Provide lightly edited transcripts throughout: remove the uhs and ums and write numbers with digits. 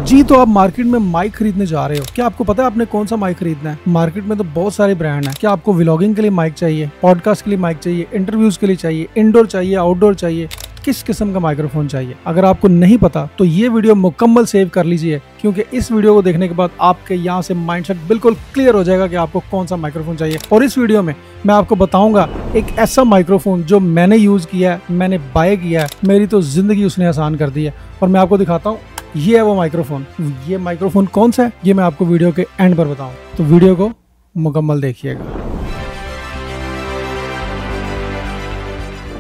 जी तो आप मार्केट में माइक खरीदने जा रहे हो, क्या आपको पता है आपने कौन सा माइक खरीदना है? मार्केट में तो बहुत सारे ब्रांड हैं। क्या आपको व्लॉगिंग के लिए माइक चाहिए, पॉडकास्ट के लिए माइक चाहिए, इंटरव्यूज के लिए चाहिए, इंडोर चाहिए, आउटडोर चाहिए, किस किस्म का माइक्रोफोन चाहिए? अगर आपको नहीं पता तो ये वीडियो मुकम्मल सेव कर लीजिए, क्योंकि इस वीडियो को देखने के बाद आपके यहाँ से माइंडसेट बिल्कुल क्लियर हो जाएगा कि आपको कौन सा माइक्रोफोन चाहिए। और इस वीडियो में मैं आपको बताऊंगा एक ऐसा माइक्रोफोन जो मैंने यूज किया है, मैंने बाय किया है, मेरी तो जिंदगी उसने आसान कर दी है। और मैं आपको दिखाता हूँ, ये है वो माइक्रोफोन। ये माइक्रोफोन कौन सा है ये मैं आपको वीडियो के एंड पर बताऊँ, तो वीडियो को मुकम्मल देखिएगा।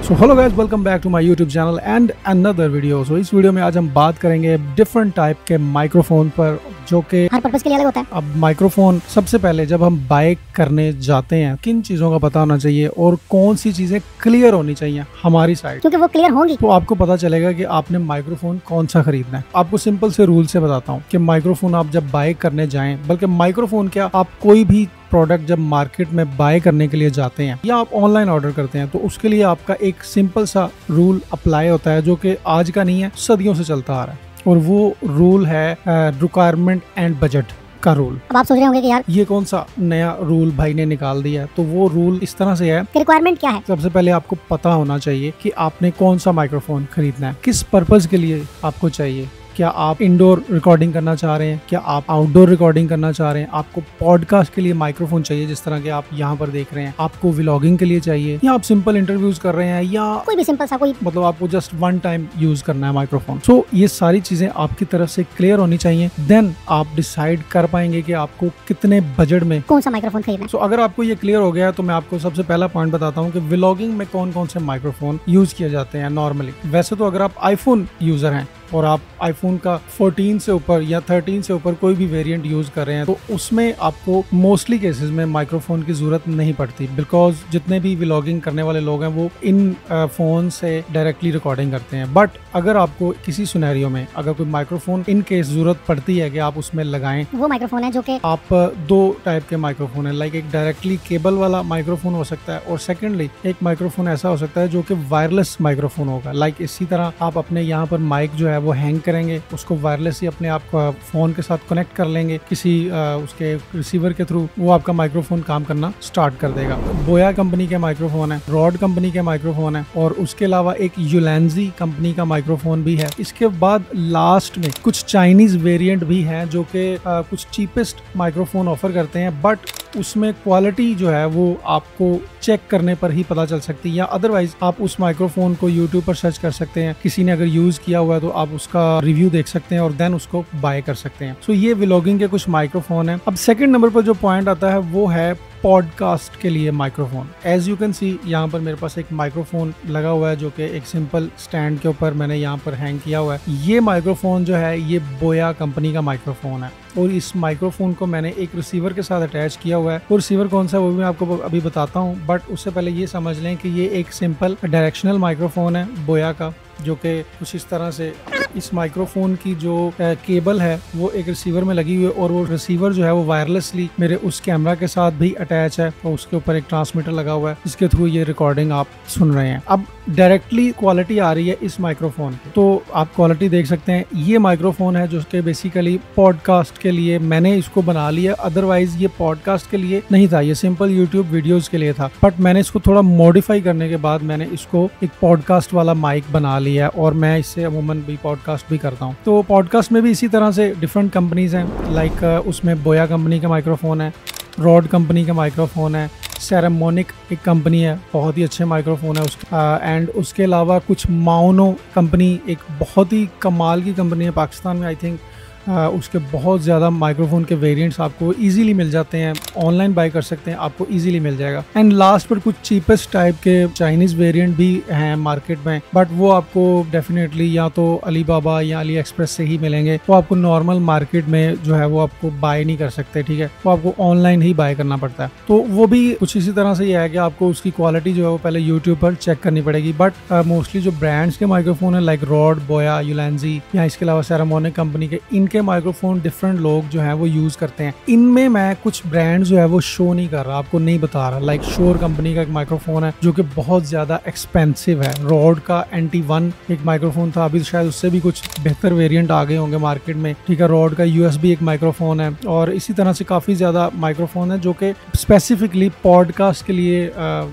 So hello guys, welcome back to my YouTube channel and another video. So इस वीडियो में आज हम बात करेंगे डिफरेंट टाइप के माइक्रोफोन पर, जो कि हर पर्पस के लिए अलग होता है। अब माइक्रोफोन सबसे पहले जब हम बाय करने जाते हैं, किन चीज़ों का पता होना चाहिए और कौन सी चीज़ें क्लियर होनी चाहिए हमारी साइड, क्योंकि वो क्लियर होंगी तो आपको पता चलेगा कि आपने माइक्रोफोन कौन सा खरीदना है। आपको सिंपल से रूल से बताता हूँ कि माइक्रोफोन आप जब बाय करने जाएं, बल्कि माइक्रोफोन क्या, आप कोई भी प्रोडक्ट जब मार्केट में बाय करने के लिए जाते हैं या आप ऑनलाइन ऑर्डर करते हैं, तो उसके लिए आपका एक सिंपल सा रूल अप्लाई होता है, जो कि आज का नहीं है, सदियों से चलता आ रहा है। और वो रूल है रिक्वायरमेंट एंड बजट का रूल। अब आप सोच रहे होंगे कि यार ये कौन सा नया रूल भाई ने निकाल दिया है। तो वो रूल इस तरह से है, रिक्वायरमेंट क्या है। सबसे पहले आपको पता होना चाहिए कि आपने कौन सा माइक्रोफोन खरीदना है, किस पर्पज के लिए आपको चाहिए। क्या आप इंडोर रिकॉर्डिंग करना चाह रहे हैं, क्या आप आउटडोर रिकॉर्डिंग करना चाह रहे हैं, आपको पॉडकास्ट के लिए माइक्रोफोन चाहिए जिस तरह के आप यहाँ पर देख रहे हैं, आपको व्लॉगिंग के लिए चाहिए, या आप सिंपल इंटरव्यूज कर रहे हैं, या कोई भी सिंपल सा कोई मतलब आपको जस्ट वन टाइम यूज करना है माइक्रोफोन। सो ये सारी चीजें आपकी तरफ से क्लियर होनी चाहिए, देन आप डिसाइड कर पाएंगे कि आपको कितने बजट में कौन सा माइक्रोफोन खरीदना है। सो अगर आपको ये क्लियर हो गया तो मैं आपको सबसे पहला पॉइंट बताता हूँ कि व्लॉगिंग में कौन कौन से माइक्रोफोन यूज किए जाते हैं नॉर्मली। वैसे तो अगर आप आईफोन यूजर हैं और आप आईफोन का 14 से ऊपर या 13 से ऊपर कोई भी वेरिएंट यूज कर रहे हैं, तो उसमें आपको मोस्टली केसेस में माइक्रोफोन की जरूरत नहीं पड़ती, बिकॉज जितने भी व्लॉगिंग करने वाले लोग हैं वो इन फोन से डायरेक्टली रिकॉर्डिंग करते हैं। बट अगर आपको किसी सिनेरियो में अगर कोई माइक्रोफोन इन केस जरूरत पड़ती है कि आप उसमें लगाएं, वो माइक्रोफोन है जो कि आप दो टाइप के माइक्रोफोन है, लाइक एक डायरेक्टली केबल वाला माइक्रोफोन हो सकता है, और सेकेंडली एक माइक्रोफोन ऐसा हो सकता है जो कि वायरलेस माइक्रोफोन होगा। लाइक इसी तरह आप अपने यहाँ पर माइक जो है वो हैंग करेंगे, उसको वायरलेस ही अपने आप फोन के साथ कनेक्ट कर लेंगे किसी उसके रिसीवर के थ्रू, वो आपका माइक्रोफोन काम करना स्टार्ट कर देगा। बोया कंपनी के माइक्रोफोन है, रॉड कंपनी के माइक्रोफोन है, और उसके अलावा एक यूलेंजी कंपनी का माइक्रोफोन भी है। इसके बाद लास्ट में कुछ चाइनीज वेरिएंट भी हैं जो कि कुछ चीपेस्ट माइक्रोफोन ऑफर करते हैं, बट उसमें क्वालिटी जो है वो आपको चेक करने पर ही पता चल सकती है, या अदरवाइज आप उस माइक्रोफोन को यूट्यूब पर सर्च कर सकते हैं, किसी ने अगर यूज किया हुआ है तो आप उसका रिव्यू देख सकते हैं और देन उसको बाय कर सकते हैं। सो ये व्लॉगिंग के कुछ माइक्रोफोन है। अब सेकंड नंबर पर जो पॉइंट आता है वो है पॉडकास्ट के लिए microphone. As you can see यहाँ पर मेरे पास एक माइक्रोफोन लगा हुआ है, जो कि एक सिंपल स्टैंड के ऊपर मैंने यहाँ पर हैंग किया हुआ है। ये माइक्रोफोन जो है ये बोया कंपनी का माइक्रोफोन है, और इस माइक्रोफोन को मैंने एक रिसीवर के साथ अटैच किया हुआ है। और रिसीवर कौन सा वो भी मैं आपको अभी बताता हूँ, बट उससे पहले ये समझ लें कि ये एक सिंपल डायरेक्शनल माइक्रोफोन है बोया का, जो कि कुछ इस तरह से इस माइक्रोफोन की जो केबल है वो एक रिसीवर में लगी हुई है, और वो रिसीवर जो है वो वायरलेसली मेरे उस कैमरा के साथ भी अटैच है, और उसके ऊपर एक ट्रांसमीटर लगा हुआ है जिसके थ्रू ये रिकॉर्डिंग आप सुन रहे हैं। अब डायरेक्टली क्वालिटी आ रही है इस माइक्रोफोन की, तो आप क्वालिटी देख सकते हैं। ये माइक्रोफोन है जो कि बेसिकली पॉडकास्ट के लिए मैंने इसको बना लिया, अदरवाइज ये पॉडकास्ट के लिए नहीं था, ये सिंपल यूट्यूब वीडियोज के लिए था, बट मैंने इसको थोड़ा मॉडिफाई करने के बाद मैंने इसको एक पॉडकास्ट वाला माइक बना लिया है, और मैं इससे अमूमन भी पॉडकास्ट भी करता हूँ। तो पॉडकास्ट में भी इसी तरह से डिफरेंट कंपनीज हैं, लाइक उसमें बोया कंपनी का माइक्रोफोन है, रॉड कंपनी का माइक्रोफोन है, सेरेमोनिक एक कंपनी है, बहुत ही अच्छे माइक्रोफोन है उसका, एंड उसके अलावा कुछ माउनो कंपनी एक बहुत ही कमाल की कंपनी है पाकिस्तान में। आई थिंक उसके बहुत ज़्यादा माइक्रोफोन के वेरिएंट्स आपको इजीली मिल जाते हैं, ऑनलाइन बाय कर सकते हैं, आपको इजीली मिल जाएगा। एंड लास्ट पर कुछ चीपेस्ट टाइप के चाइनीज़ वेरिएंट भी हैं मार्केट में, बट वो आपको डेफिनेटली या तो अलीबाबा या अली एक्सप्रेस से ही मिलेंगे, वो आपको नॉर्मल मार्केट में जो है वो आपको बाय नहीं कर सकते, ठीक है, वो आपको ऑनलाइन ही बाय करना पड़ता है। तो वो भी कुछ इसी तरह से ही है कि आपको उसकी क्वालिटी जो है वो पहले यूट्यूब पर चेक करनी पड़ेगी। बट मोस्टली जो ब्रांड्स के माइक्रोफोन है, लाइक रॉड, बोया, यूलेंजी, या इसके अलावा सेरेमोनिक कंपनी के, इनके के माइक्रोफोन डिफरेंट लोग जो है वो यूज करते हैं। इनमें मैं कुछ ब्रांड जो है वो शो नहीं कर रहा, आपको नहीं बता रहा। लाइक श्योर कंपनी का एक माइक्रोफोन है जो कि बहुत ज्यादा एक्सपेंसिव है। रॉड का NT1 एक माइक्रोफोन था, अभी शायद उससे भी कुछ बेहतर वेरिएंट आ गए होंगे मार्केट में, ठीक है। रॉड का USB एक माइक्रोफोन है, और इसी तरह से काफी ज्यादा माइक्रोफोन है जो कि स्पेसिफिकली पॉडकास्ट के लिए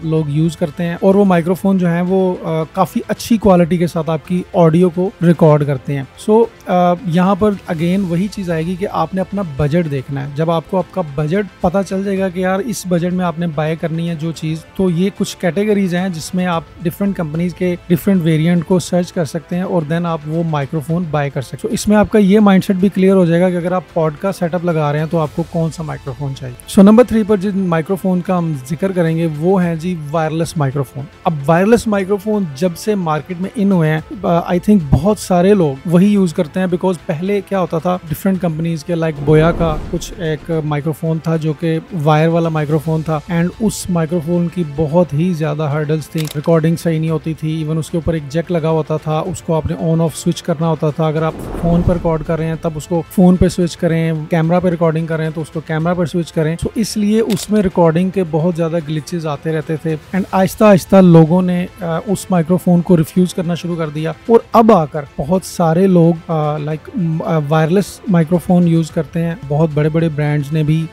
लोग यूज करते हैं, और वो माइक्रोफोन जो है वो काफी अच्छी क्वालिटी के साथ आपकी ऑडियो को रिकॉर्ड करते हैं। सो यहाँ पर अगेन वही चीज आएगी कि आपने अपना बजट देखना है। जब आपको आपका बजट पता चल जाएगा कि यार इस बजट में आपने बाय करनी है जो चीज, तो ये कुछ कैटेगरीज हैं जिसमें आप डिफरेंट कंपनीज के डिफरेंट वेरिएंट को सर्च कर सकते हैं और देन आप वो माइक्रोफोन बाय कर सकते हो। इसमें आपका ये माइंडसेट भी क्लियर हो जाएगा कि अगर आप पॉडकास्ट सेटअप लगा रहे हैं तो आपको कौन सा माइक्रोफोन चाहिए। सो नंबर 3 पर जिन माइक्रोफोन का हम जिक्र करेंगे वो है जी वायरलेस माइक्रोफोन। अब वायरलेस माइक्रोफोन जब से मार्केट में इन हुए हैं, आई थिंक बहुत सारे लोग वही यूज करते हैं, बिकॉज पहले क्या होता था डिफरेंट कंपनीज के लाइक बोया का कुछ एक माइक्रोफोन था जो कि वायर वाला माइक्रोफोन था, एंड उस माइक्रोफोन की बहुत ही ज्यादा हर्डल्स थी, रिकॉर्डिंग सही नहीं होती थी। इवन उसके ऊपर एक जैक लगा होता था, उसको आपने ऑन ऑफ स्विच करना होता था। अगर आप फोन पर रिकॉर्ड कर रहे हैं तब उसको फोन पे स्विच करें, कैमरा पे रिकॉर्डिंग कर रहे हैं तो उसको कैमरा पर स्विच करें। तो इसलिए उसमें रिकॉर्डिंग के बहुत ज्यादा ग्लिचेस आते रहते थे, एंड आहिस्ता आहिस्ता लोगों ने उस माइक्रोफोन को रिफ्यूज करना शुरू कर दिया, और अब आकर बहुत सारे लोग लाइक वायरलेस माइक्रोफोन यूज करते हैं। बहुत बड़े बड़े ब्रांड्स ने भी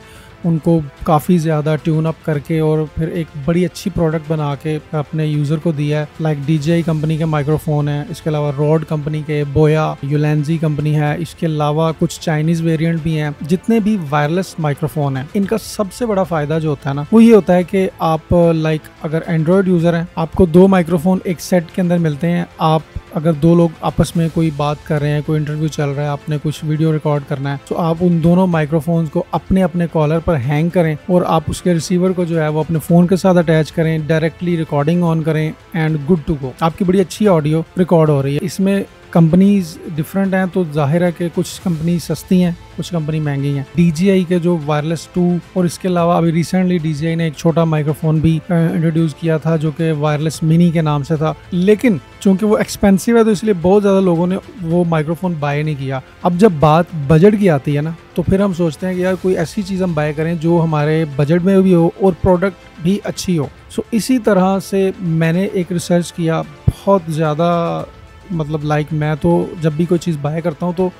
उनको काफ़ी ज़्यादा ट्यून अप करके और फिर एक बड़ी अच्छी प्रोडक्ट बना के अपने यूज़र को दिया है। लाइक DJI कंपनी के माइक्रोफोन है, इसके अलावा रॉड कंपनी के, बोया, यूलेंजी कंपनी है, इसके अलावा कुछ चाइनीज़ वेरिएंट भी हैं। जितने भी वायरलेस माइक्रोफोन हैं, इनका सबसे बड़ा फ़ायदा जो होता है ना, वो ये होता है कि आप लाइक अगर एंड्रॉयड यूज़र हैं, आपको 2 माइक्रोफोन एक सेट के अंदर मिलते हैं। आप अगर 2 लोग आपस में कोई बात कर रहे हैं, कोई इंटरव्यू चल रहा है, आपने कुछ वीडियो रिकॉर्ड करना है, तो आप उन दोनों माइक्रोफोन्स को अपने अपने कॉलर पर हैंग करें और आप उसके रिसीवर को जो है वो अपने फोन के साथ अटैच करें, डायरेक्टली रिकॉर्डिंग ऑन करें, एंड गुड टू गो। आपकी बड़ी अच्छी ऑडियो रिकॉर्ड हो रही है। इसमें कंपनीज डिफरेंट हैं, तो जाहिर है कि कुछ कंपनी सस्ती हैं, कुछ कंपनी महंगी हैं। DJI के जो वायरलेस 2, और इसके अलावा अभी रिसेंटली DJI ने एक छोटा माइक्रोफोन भी इंट्रोड्यूस किया था जो कि वायरलेस मिनी के नाम से था, लेकिन चूंकि वो एक्सपेंसिव है तो इसलिए बहुत ज़्यादा लोगों ने वो माइक्रोफोन बाय नहीं किया। अब जब बात बजट की आती है ना, तो फिर हम सोचते हैं कि यार कोई ऐसी चीज़ हम बाय करें जो हमारे बजट में भी हो और प्रोडक्ट भी अच्छी हो। सो इसी तरह से मैंने एक रिसर्च किया, बहुत ज़्यादा मतलब लाइक मैं तो जब भी कोई चीज़ बाय करता हूँ तो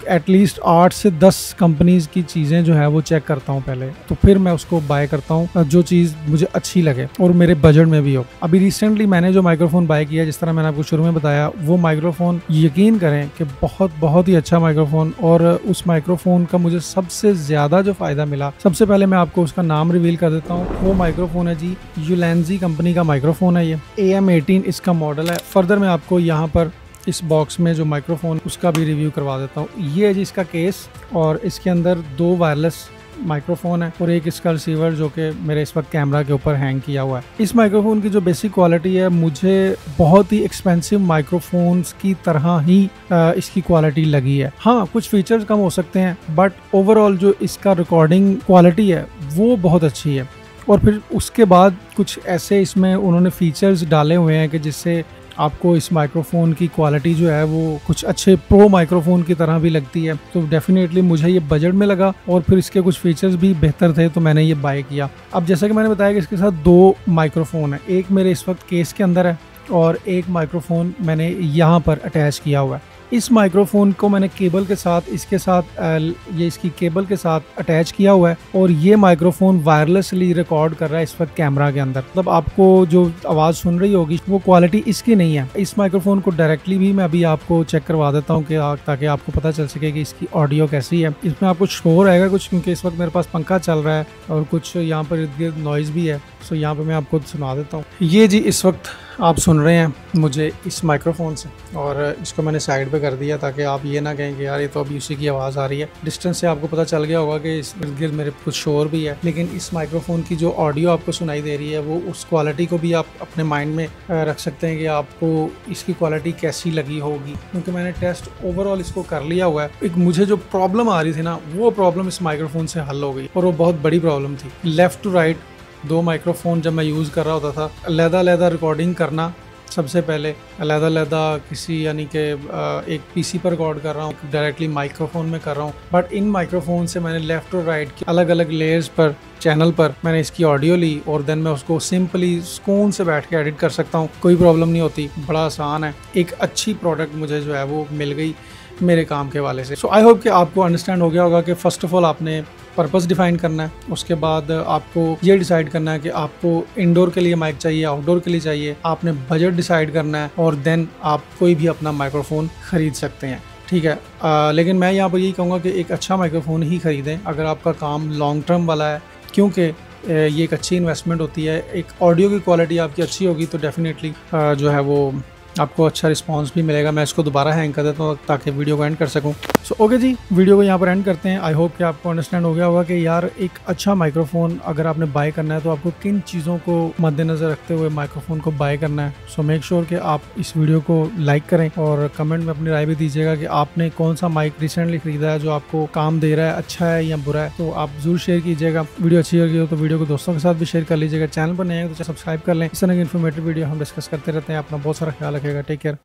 एटलीस्ट 8 से 10 कंपनीज की चीज़ें जो है वो चेक करता हूँ पहले, तो फिर मैं उसको बाय करता हूँ जो चीज़ मुझे अच्छी लगे और मेरे बजट में भी हो। अभी रिसेंटली मैंने जो माइक्रोफोन बाय किया, जिस तरह मैंने आपको शुरू में बताया, वो माइक्रोफोन यकीन करें कि बहुत ही अच्छा माइक्रोफोन, और उस माइक्रोफोन का मुझे सबसे ज़्यादा जो फ़ायदा मिला, सबसे पहले मैं आपको उसका नाम रिवील कर देता हूँ। वो माइक्रोफोन है जी यूलेंजी कंपनी का माइक्रोफोन है, ये AM18 इसका मॉडल है। फर्दर मैं आपको यहाँ पर इस बॉक्स में जो माइक्रोफोन उसका भी रिव्यू करवा देता हूँ। ये है जी इसका केस, और इसके अंदर 2 वायरलेस माइक्रोफोन है और एक इसका रिसीवर जो कि मेरे इस वक्त कैमरा के ऊपर हैंग किया हुआ है। इस माइक्रोफोन की जो बेसिक क्वालिटी है, मुझे बहुत ही एक्सपेंसिव माइक्रोफोन्स की तरह ही इसकी क्वालिटी लगी है। हाँ, कुछ फीचर्स कम हो सकते हैं, बट ओवरऑल जो इसका रिकॉर्डिंग क्वालिटी है वो बहुत अच्छी है। और फिर उसके बाद कुछ ऐसे इसमें उन्होंने फीचर्स डाले हुए हैं कि जिससे आपको इस माइक्रोफोन की क्वालिटी जो है वो कुछ अच्छे प्रो माइक्रोफोन की तरह भी लगती है। तो डेफिनेटली मुझे ये बजट में लगा, और फिर इसके कुछ फीचर्स भी बेहतर थे तो मैंने ये बाय किया। अब जैसा कि मैंने बताया कि इसके साथ 2 माइक्रोफोन है, एक मेरे इस वक्त केस के अंदर है और एक माइक्रोफोन मैंने यहाँ पर अटैच किया हुआ है। इस माइक्रोफोन को मैंने केबल के साथ, इसके साथ ये इसकी केबल के साथ अटैच किया हुआ है, और ये माइक्रोफोन वायरलेसली रिकॉर्ड कर रहा है इस वक्त कैमरा के अंदर। मतलब आपको जो आवाज़ सुन रही होगी वो क्वालिटी इसकी नहीं है। इस माइक्रोफोन को डायरेक्टली भी मैं अभी आपको चेक करवा देता हूँ कि ताकि आपको पता चल सके कि इसकी ऑडियो कैसी है। इसमें आपको शोर आएगा कुछ, क्योंकि इस वक्त मेरे पास पंखा चल रहा है और कुछ यहाँ पर इर्द गिर्द नॉइज़ भी है। सो यहाँ पे मैं आपको सुना देता हूँ। ये जी इस वक्त आप सुन रहे हैं मुझे इस माइक्रोफोन से, और इसको मैंने साइड पे कर दिया ताकि आप ये ना कहें कि यार ये तो अभी उसी की आवाज़ आ रही है। डिस्टेंस से आपको पता चल गया होगा कि इस इर्द गिर्द मेरे कुछ शोर भी है, लेकिन इस माइक्रोफोन की जो ऑडियो आपको सुनाई दे रही है वो उस क्वालिटी को भी आप अपने माइंड में रख सकते हैं कि आपको इसकी क्वालिटी कैसी लगी होगी, क्योंकि मैंने टेस्ट ओवरऑल इसको कर लिया हुआ है। एक मुझे जो प्रॉब्लम आ रही थी ना, वो प्रॉब्लम इस माइक्रोफोन से हल हो गई, और वो बहुत बड़ी प्रॉब्लम थी। लेफ्ट टू राइट 2 माइक्रोफोन जब मैं यूज़ कर रहा होता था, अलग-अलग रिकॉर्डिंग करना सबसे पहले अलग-अलग किसी यानी कि एक पीसी पर रिकॉर्ड कर रहा हूँ, डायरेक्टली माइक्रोफोन में कर रहा हूँ, बट इन माइक्रोफोन से मैंने लेफ़्ट और राइट की अलग-अलग लेयर्स पर चैनल पर मैंने इसकी ऑडियो ली और देन मैं उसको सिंपली सुकून से बैठ के एडिट कर सकता हूँ, कोई प्रॉब्लम नहीं होती, बड़ा आसान है। एक अच्छी प्रोडक्ट मुझे जो है वो मिल गई मेरे काम के वाले से। सो आई होप कि आपको अंडरस्टैंड हो गया होगा कि फ़र्स्ट ऑफ ऑल आपने पर्पस डिफाइन करना है, उसके बाद आपको ये डिसाइड करना है कि आपको इंडोर के लिए माइक चाहिए, आउटडोर के लिए चाहिए, आपने बजट डिसाइड करना है और देन आप कोई भी अपना माइक्रोफोन ख़रीद सकते हैं, ठीक है। लेकिन मैं यहाँ पर यही कहूँगा कि एक अच्छा माइक्रोफोन ही ख़रीदें अगर आपका काम लॉन्ग टर्म वाला है, क्योंकि ये एक अच्छी इन्वेस्टमेंट होती है। एक ऑडियो की क्वालिटी आपकी अच्छी होगी तो डेफिनेटली जो है वो आपको अच्छा रिस्पांस भी मिलेगा। मैं इसको दोबारा हैंग कर देता हूँ ताकि वीडियो को एंड कर सकूँ। सो ओके जी, वीडियो को यहाँ पर एंड करते हैं। आई होप कि आपको अंडरस्टैंड हो गया होगा कि यार एक अच्छा माइक्रोफोन अगर आपने बाय करना है तो आपको किन चीज़ों को मद्देनज़र रखते हुए माइक्रोफोन को बाय करना है। सो मेक श्योर कि आप इस वीडियो को लाइक करें और कमेंट में अपनी राय भी दीजिएगा कि आपने कौन सा माइक रिसेंटली खरीदा है जो आपको काम दे रहा है, अच्छा है या बुरा है, तो आप जरूर शेयर कीजिएगा। वीडियो अच्छी लगी हो तो वीडियो को दोस्तों के साथ भी शेयर कर लीजिएगा। चैनल पर नए हैं तो सब्सक्राइब कर लें। इस तरह की इन्फॉर्मेटिव वीडियो हम डिस्कस करते रहते हैं। अपना बहुत सारा ख्याल रखिएगा। Take care.